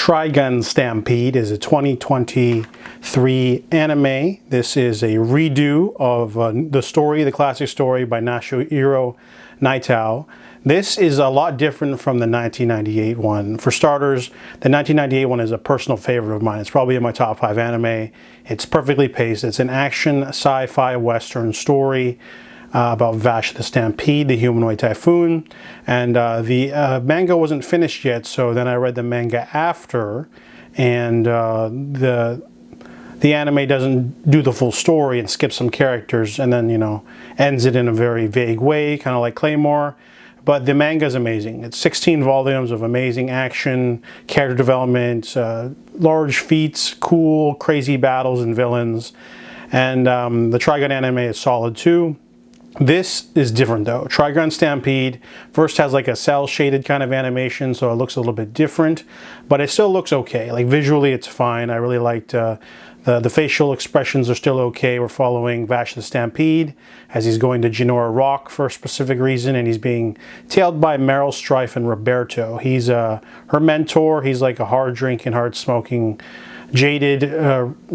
Trigun Stampede is a 2023 anime. This is a redo of the classic story by Nashiro Naito. This is a lot different from the 1998 one. For starters, the 1998 one is a personal favorite of mine. It's probably in my top 5 anime. It's perfectly paced. It's an action sci-fi western story about Vash the Stampede, the humanoid typhoon. And the manga wasn't finished yet, so then I read the manga after, and the anime doesn't do the full story and skips some characters, and then, you know, ends it in a very vague way, kind of like Claymore. But the manga is amazing. It's 16 volumes of amazing action, character development, large feats, cool, crazy battles and villains. And the Trigun anime is solid too. This is different though. Trigun Stampede first has like a cell shaded kind of animation, so it looks a little bit different, but it still looks okay. Like visually it's fine. I really liked the facial expressions are still okay. We're following Vash the Stampede as he's going to Genora Rock for a specific reason, and he's being tailed by Meryl Stryfe and Roberto. He's her mentor. He's like a hard drinking, hard smoking, jaded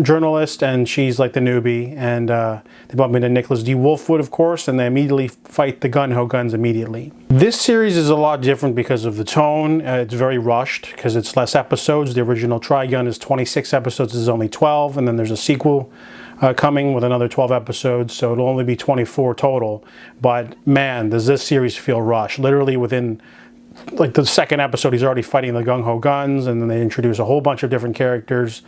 journalist, and she's like the newbie, and they bump into Nicholas D. Wolfwood, of course, and they immediately fight the Gung Ho Guns immediately. This series is a lot different because of the tone. It's very rushed because it's less episodes. The original Trigun is 26 episodes, this is only 12, and then there's a sequel coming with another 12 episodes, so it'll only be 24 total. But man, does this series feel rushed. Literally within like the second episode, he's already fighting the Gung Ho Guns, and then they introduce a whole bunch of different characters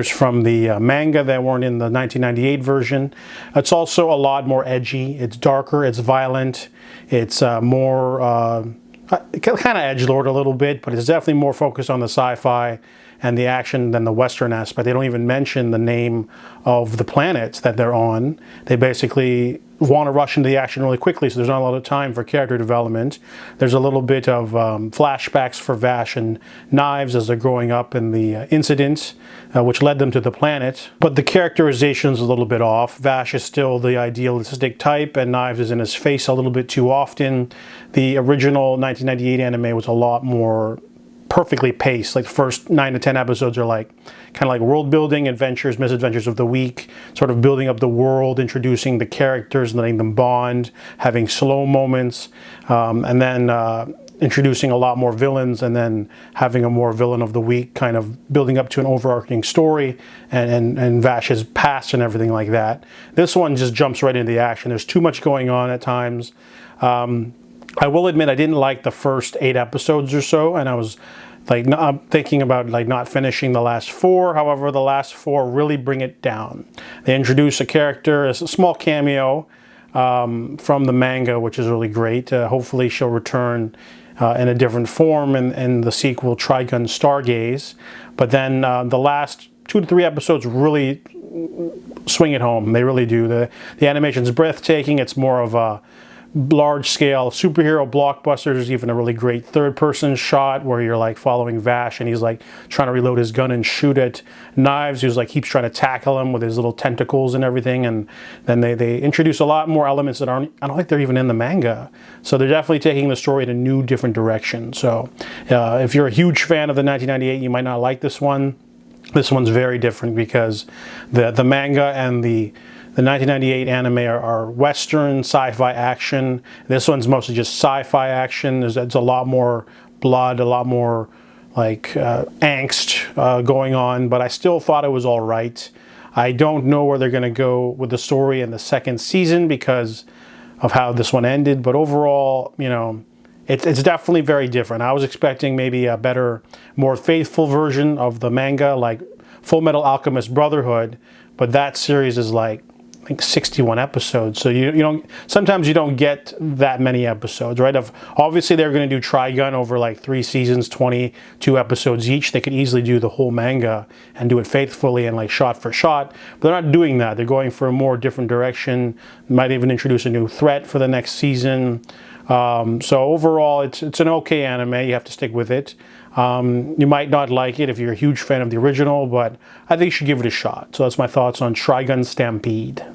from the manga that weren't in the 1998 version. It's also a lot more edgy. It's darker, it's violent, it's more kind of edgelord a little bit, but it's definitely more focused on the sci-fi and the action than the Western aspect. They don't even mention the name of the planets that they're on. They basically want to rush into the action really quickly, so there's not a lot of time for character development. There's a little bit of flashbacks for Vash and Knives as they're growing up in the incident, which led them to the planet. But the characterization's a little bit off. Vash is still the idealistic type, and Knives is in his face a little bit too often. The original 1998 anime was a lot more perfectly paced. Like the first 9 to 10 episodes are like kind of like world building, adventures, misadventures of the week, sort of building up the world, introducing the characters, letting them bond, having slow moments, and then introducing a lot more villains, and then having a more villain of the week, kind of building up to an overarching story and Vash's past and everything like that. This one just jumps right into the action. There's too much going on at times. I will admit I didn't like the first 8 episodes or so, and I was like thinking about like not finishing the last 4. However, the last 4 really bring it down. They introduce a character, a small cameo from the manga, which is really great. Hopefully she'll return in a different form in the sequel Trigun Stargaze. But then the last 2 to 3 episodes really swing it home. They really do. The animation's breathtaking. It's more of a large-scale superhero blockbuster. There's even a really great third-person shot where you're like following Vash, and he's like trying to reload his gun and shoot at Knives, who's like keeps trying to tackle him with his little tentacles and everything. And then they introduce a lot more elements that aren't, I don't think they're even in the manga. So they're definitely taking the story in a new, different direction. So if you're a huge fan of the 1998, you might not like this one. This one's very different because the manga and the 1998 anime are Western sci-fi action. This one's mostly just sci-fi action. It's a lot more blood, a lot more like angst going on, but I still thought it was all right. I don't know where they're going to go with the story in the second season because of how this one ended, but overall, you know, it's definitely very different. I was expecting maybe a better, more faithful version of the manga, like Full Metal Alchemist Brotherhood, but that series is like 61 episodes, so you don't, sometimes you don't get that many episodes, right? Obviously they're going to do Trigun over like 3 seasons, 22 episodes each. They could easily do the whole manga and do it faithfully and like shot for shot, but they're not doing that. They're going for a more different direction. Might even introduce a new threat for the next season. So overall, it's an okay anime. You have to stick with it. You might not like it if you're a huge fan of the original, but I think you should give it a shot. So that's my thoughts on Trigun Stampede.